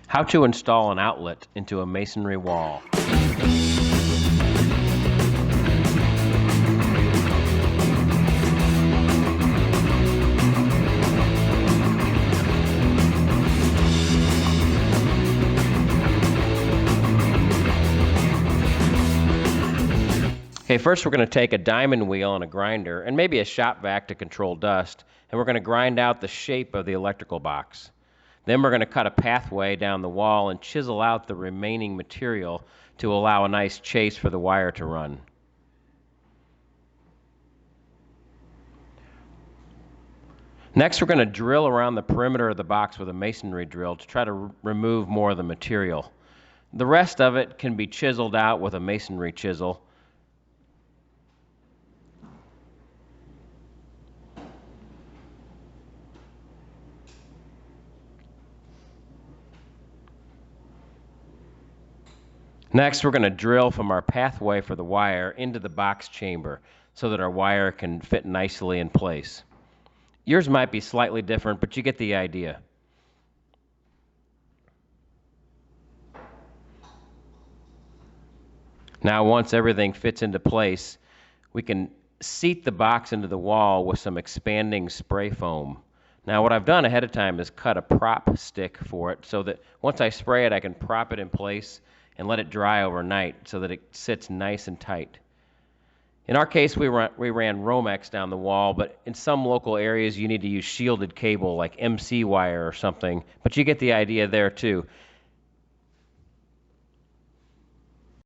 How to install an outlet into a masonry wall. Okay, first we're going to take a diamond wheel and a grinder and maybe a shop vac to control dust, and we're going to grind out the shape of the electrical box. Then we're going to cut a pathway down the wall and chisel out the remaining material to allow a nice chase for the wire to run. Next, we're going to drill around the perimeter of the box with a masonry drill to try to remove more of the material. The rest of it can be chiseled out with a masonry chisel. Next, we're going to drill from our pathway for the wire into the box chamber so that our wire can fit nicely in place. Yours might be slightly different, but you get the idea. Now, once everything fits into place, we can seat the box into the wall with some expanding spray foam. Now, what I've done ahead of time is cut a prop stick for it so that once I spray it, I can prop it in place and let it dry overnight so that it sits nice and tight. In our case, we ran Romex down the wall, but in some local areas you need to use shielded cable like MC wire or something, but you get the idea there too.